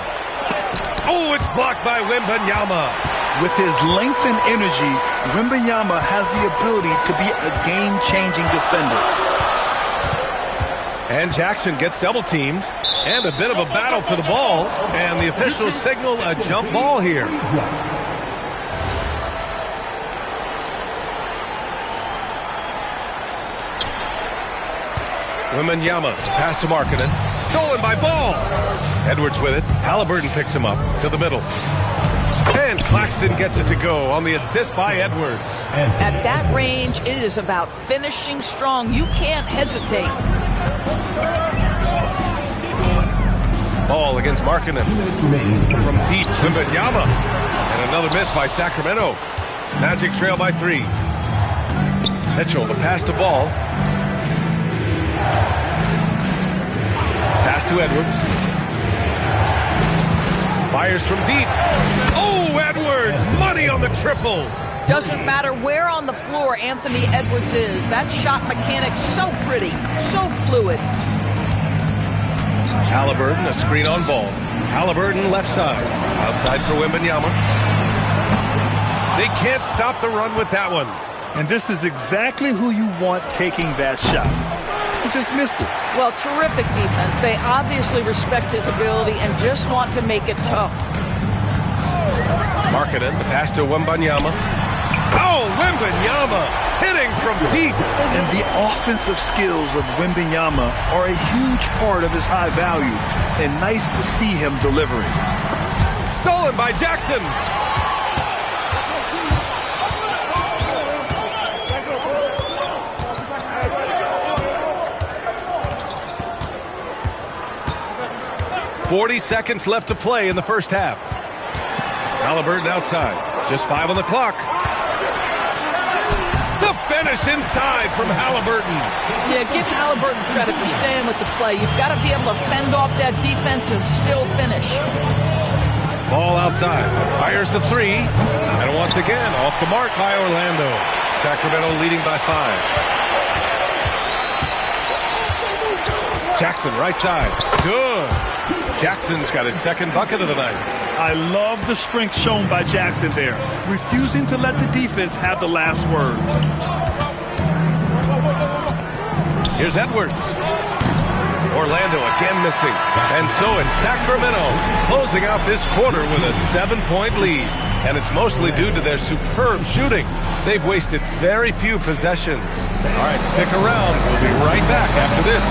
Oh, it's blocked by Wembanyama. With his length and energy, Wembanyama has the ability to be a game-changing defender. And Jackson gets double-teamed. And a bit of a battle for the ball. And the officials signal a jump ball here. Wembanyama, pass to Markkanen. Stolen by Ball. Edwards with it. Halliburton picks him up to the middle. And Claxton gets it to go on the assist by Edwards. At that range, it is about finishing strong. You can't hesitate. Ball against Markkanen. From deep, Wembanyama. And another miss by Sacramento. Magic trail by 3. Mitchell, the pass to Ball. Pass to Edwards. Fires from deep. Oh, Edwards! Money on the triple. Doesn't matter where on the floor Anthony Edwards is. That shot mechanic so pretty, so fluid. Halliburton, a screen on Ball. Halliburton, left side. Outside for Wembanyama. They can't stop the run with that one. And this is exactly who you want taking that shot. He just missed it. Well, terrific defense. They obviously respect his ability and just want to make it tough. Markkanen, the pass to Wembanyama. Oh, Wembanyama hitting from deep. And the offensive skills of Wembanyama are a huge part of his high value. And nice to see him delivering. Stolen by Jackson. .40 left to play in the first half. Halliburton outside. Just 5 on the clock. The finish inside from Halliburton. Yeah, give Halliburton credit for staying with the play. You've got to be able to fend off that defense and still finish. Ball outside. Fires the three. And once again, off the mark by Orlando. Sacramento leading by 5. Jackson, right side. Good. Jackson's got his second bucket of the night. I love the strength shown by Jackson there, refusing to let the defense have the last word. Here's Edwards. Orlando again missing. And so it's Sacramento closing out this quarter with a 7-point lead. And it's mostly due to their superb shooting. They've wasted very few possessions. All right, stick around. We'll be right back after this.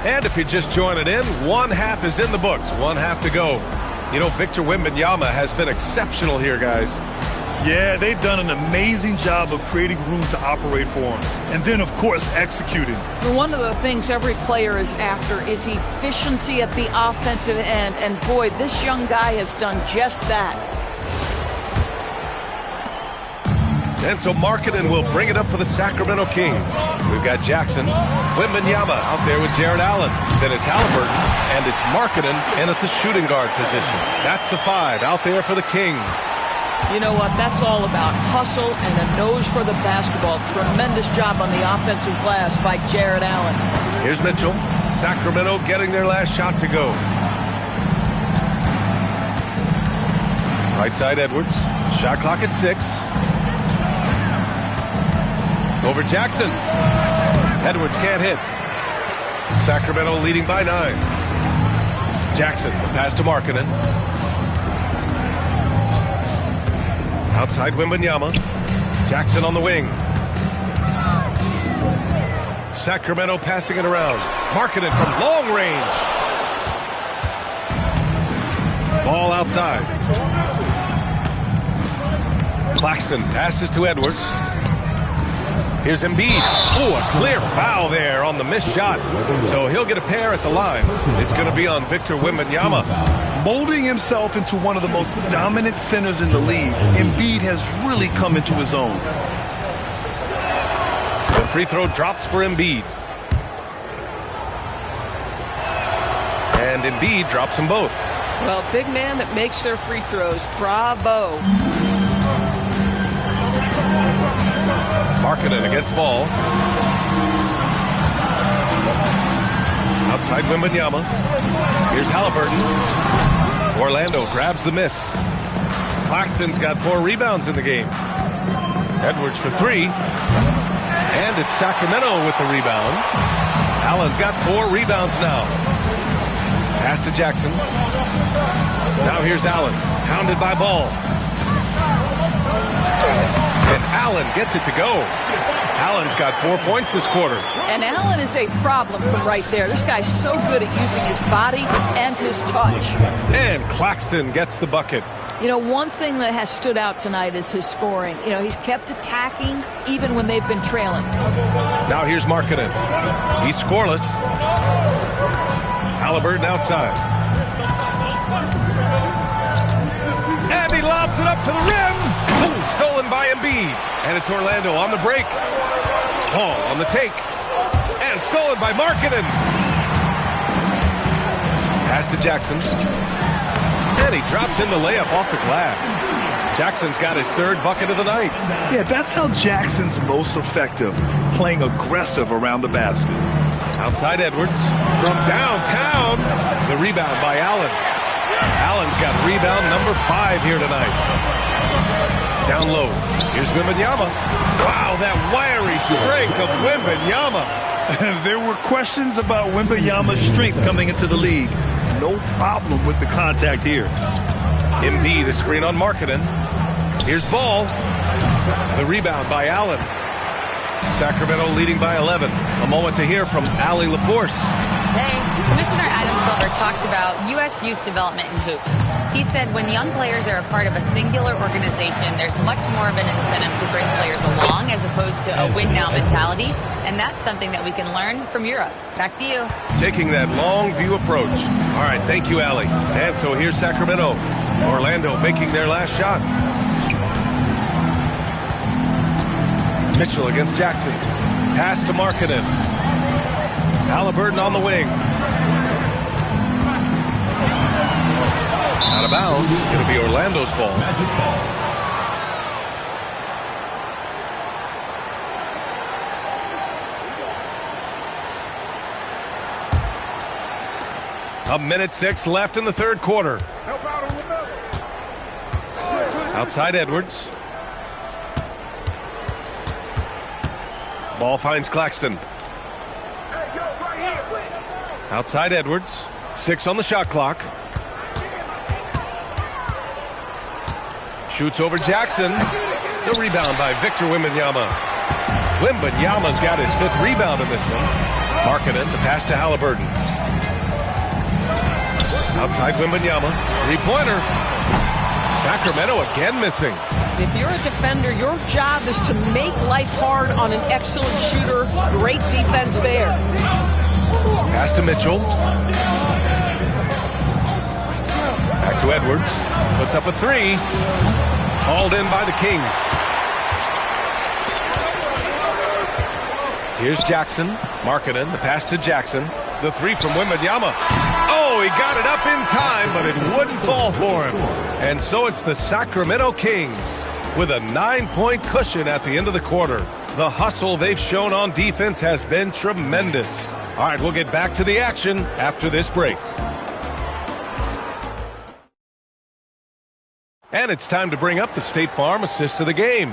And if you're just joining in, one half is in the books. One half to go. You know, Victor Wembanyama has been exceptional here, guys. Yeah, they've done an amazing job of creating room to operate for him. And then, of course, executing. One of the things every player is after is efficiency at the offensive end. And, boy, this young guy has done just that. And so Markkanen will bring it up for the Sacramento Kings. We've got Jackson, Wembanyama out there with Jared Allen. Then it's Halliburton, and it's Markkanen in at the shooting guard position. That's the 5 out there for the Kings. You know what? That's all about hustle and a nose for the basketball. Tremendous job on the offensive glass by Jared Allen. Here's Mitchell. Sacramento getting their last shot to go. Right side Edwards. Shot clock at 6. Over Jackson. Edwards can't hit. Sacramento leading by 9. Jackson, the pass to Markkanen. Outside Wembanyama. Jackson on the wing. Sacramento passing it around. Markkanen from long range. Ball outside. Claxton passes to Edwards. Here's Embiid. Oh, a clear foul there on the missed shot. So he'll get a pair at the line. It's going to be on Victor Wembanyama. Molding himself into one of the most dominant centers in the league, Embiid has really come into his own. The free throw drops for Embiid. And Embiid drops them both. Well, big man that makes their free throws. Bravo. Markkanen against ball. Outside Wembanyama. Here's Halliburton. Orlando grabs the miss. Claxton's got 4 rebounds in the game. Edwards for 3. And it's Sacramento with the rebound. Allen's got 4 rebounds now. Pass to Jackson. Now here's Allen. Pounded by Ball. And Allen gets it to go. Allen's got 4 points this quarter. And Allen is a problem from right there. This guy's so good at using his body and his touch. And Claxton gets the bucket. You know, one thing that has stood out tonight is his scoring. You know, he's kept attacking even when they've been trailing. Now here's Markkanen. He's scoreless. Halliburton outside. And he lobs it up to the rim. Ooh, stolen by Embiid. And it's Orlando on the break. Ball on the take. And stolen by Markkanen. Pass to Jackson. And he drops in the layup off the glass. Jackson's got his 3rd bucket of the night. Yeah, that's how Jackson's most effective, playing aggressive around the basket. Outside Edwards. From downtown. The rebound by Allen. Allen's got rebound number 5 here tonight. Down low. Here's Wembanyama. Wow, that wiry strength of Wembanyama. There were questions about Wembanyama's strength coming into the league. No problem with the contact here. Embiid, a screen on Markkanen. Here's Ball. The rebound by Allen. Sacramento leading by 11. A moment to hear from Allie LaForce. Hey, Commissioner Adam Silver talked about U.S. youth development in hoops. He said when young players are a part of a singular organization, there's much more of an incentive to bring players along as opposed to a win-now mentality, and that's something that we can learn from Europe. Back to you. Taking that long view approach. All right, thank you, Allie. And so here's Sacramento. Orlando making their last shot. Mitchell against Jackson. Pass to Markkanen. Halliburton on the wing. Out of bounds. It's going to be Orlando's ball. A minute 6 left in the third quarter. Outside Edwards. Ball finds Claxton. Outside Edwards. 6 on the shot clock. Shoots over Jackson. The rebound by Victor Wembanyama. Wembanyama's got his 5th rebound in this one. Markkanen, the pass to Halliburton. Outside Wembanyama. 3-pointer. Sacramento again missing. If you're a defender, your job is to make life hard on an excellent shooter. Great defense there. Pass to Mitchell. Back to Edwards. Puts up a 3. Hauled in by the Kings. Here's Jackson. Markkanen, the pass to Jackson. The 3 from Wembanyama. Oh, he got it up in time, but it wouldn't fall for him. And so it's the Sacramento Kings with a 9-point cushion at the end of the quarter. The hustle they've shown on defense has been tremendous. All right, we'll get back to the action after this break. And it's time to bring up the State Farm assist of the game.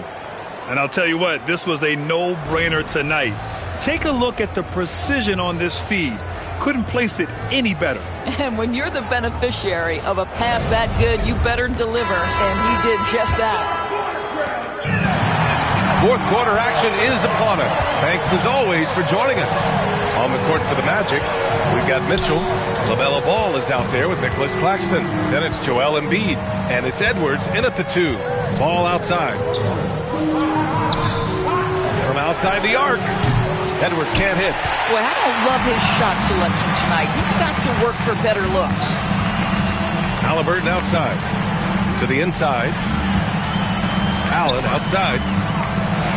And I'll tell you what, this was a no-brainer tonight. Take a look at the precision on this feed. Couldn't place it any better. And when you're the beneficiary of a pass that good, you better deliver, and he did just that. Fourth quarter action is upon us. Thanks as always for joining us. On the court for the Magic, we've got Mitchell. LaMelo Ball is out there with Nicholas Claxton. Then it's Joel Embiid, and it's Edwards in at the 2. Ball outside. From outside the arc. Edwards can't hit. Boy, I don't love his shot selection tonight. He's got to work for better looks. Halliburton outside. To the inside. Allen outside.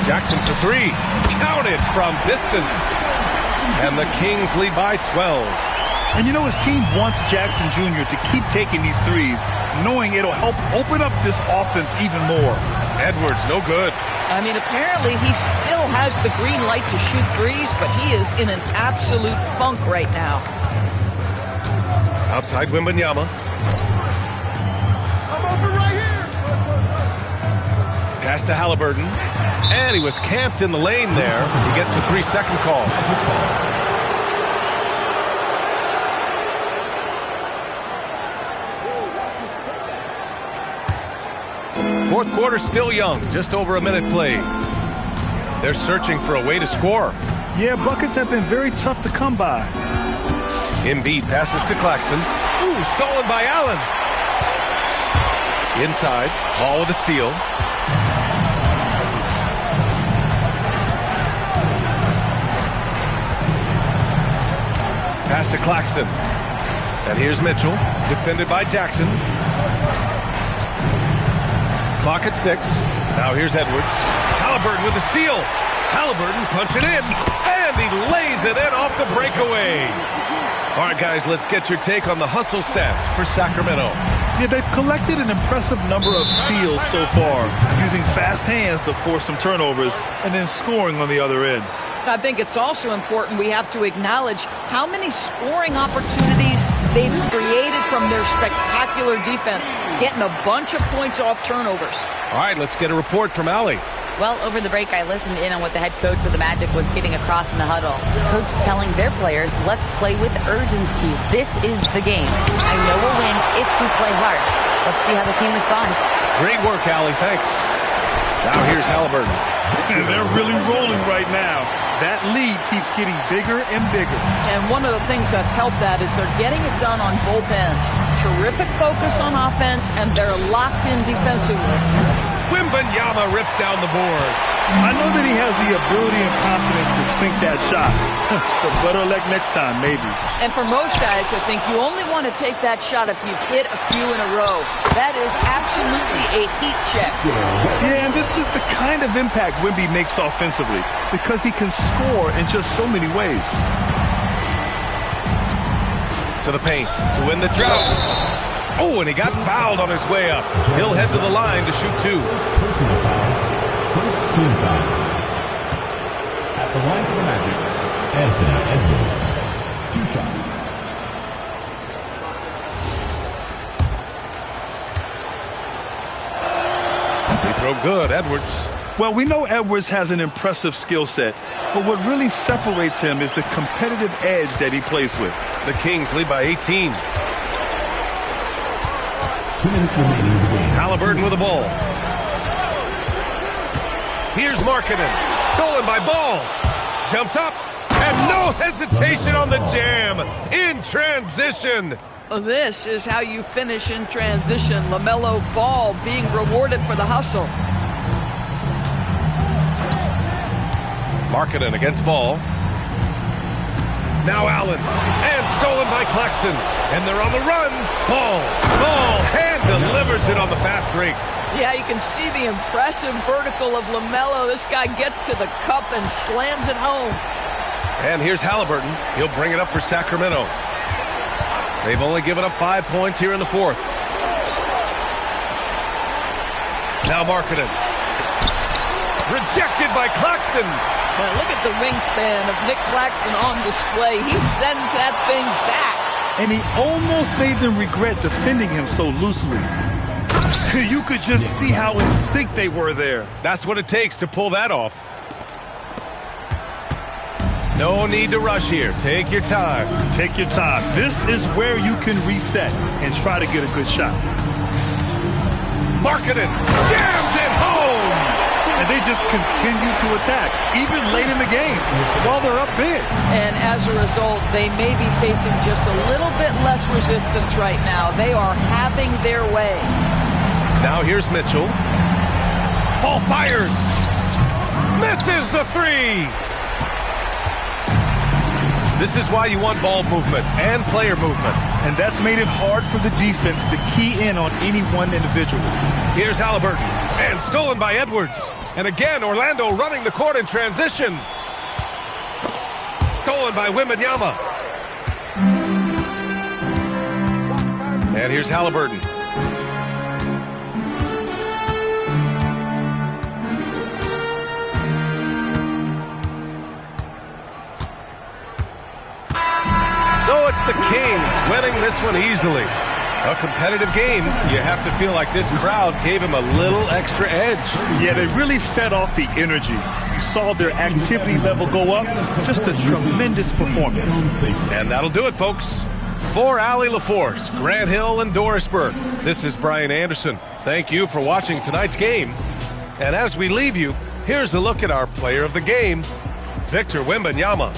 Jackson for 3. Counted from distance. And the Kings lead by 12. And you know, his team wants Jackson Jr. to keep taking these threes, knowing it'll help open up this offense even more. Edwards, no good. I mean, apparently he still has the green light to shoot threes, but he is in an absolute funk right now. Outside Wembanyama. I'm open right here. Pass to Halliburton. And he was camped in the lane there. He gets a 3-second call. Fourth quarter still young, just over a minute played. They're searching for a way to score. Yeah, buckets have been very tough to come by. Embiid passes to Claxton. Ooh, stolen by Allen. Inside, Ball with a steal. Pass to Claxton. And here's Mitchell, defended by Jackson. Clock at 6. Now here's Edwards. Halliburton with the steal. Halliburton punching in. And he lays it in off the breakaway. All right, guys, let's get your take on the hustle stats for Sacramento. Yeah, they've collected an impressive number of steals so far, using fast hands to force some turnovers and then scoring on the other end. I think it's also important we have to acknowledge how many scoring opportunities they've created from their spectacular defense, getting a bunch of points off turnovers. All right, let's get a report from Allie. Well, over the break, I listened in on what the head coach for the Magic was getting across in the huddle. Coach telling their players, let's play with urgency. This is the game. I know we'll win if we play hard. Let's see how the team responds. Great work, Allie. Thanks. Now here's Halliburton. They're really rolling right now. That lead keeps getting bigger and bigger. And one of the things that's helped that is they're getting it done on both ends. Terrific focus on offense, and they're locked in defensively. Wembanyama rips down the board. I know that he has the ability and confidence to sink that shot. But better luck next time, maybe. And for most guys, I think you only want to take that shot if you've hit a few in a row. That is absolutely a heat check. Yeah, and this is the kind of impact Wemby makes offensively because he can score in just so many ways. To the paint to win the drought. Oh, and he got fouled on his way up. He'll head to the line to shoot 2. Personal foul. First team foul. At the line for the Magic, Anthony Edwards. 2 shots. They throw good, Edwards. Well, we know Edwards has an impressive skill set, but what really separates him is the competitive edge that he plays with. The Kings lead by 18. 2 minutes remaining in the game. Haliburton with the ball. Here's Markkanen. Stolen by Ball. Jumps up. And no hesitation on the jam. In transition. This is how you finish in transition. LaMelo Ball being rewarded for the hustle. Markkanen against Ball. Now Allen. And stolen by Claxton. And they're on the run. Ball. And delivers it on the fast break. Yeah, you can see the impressive vertical of LaMelo. This guy gets to the cup and slams it home. And here's Haliburton. He'll bring it up for Sacramento. They've only given up 5 points here in the 4th. Now Markkanen. Rejected by Claxton. Now look at the wingspan of Nick Claxton on display. He sends that thing back. And he almost made them regret defending him so loosely. You could just see how in sync they were there. That's what it takes to pull that off. No need to rush here. Take your time. Take your time. This is where you can reset and try to get a good shot. Markkanen jams it home. And they just continue to attack, even late in the game, while they're up big. And as a result, they may be facing just a little bit less resistance right now. They are having their way. Now here's Mitchell. Ball fires. Misses the 3. This is why you want ball movement and player movement. And that's made it hard for the defense to key in on any one individual. Here's Haliburton. And stolen by Edwards. And again, Orlando running the court in transition. Stolen by Wembanyama. And here's Haliburton. So it's the Kings winning this one easily. A competitive game. You have to feel like this crowd gave him a little extra edge. Yeah, they really fed off the energy. You saw their activity level go up. Just a tremendous performance. And that'll do it, folks. For Allie LaForce, Grant Hill, and Doris Burke, this is Brian Anderson. Thank you for watching tonight's game. And as we leave you, here's a look at our player of the game, Victor Wembanyama.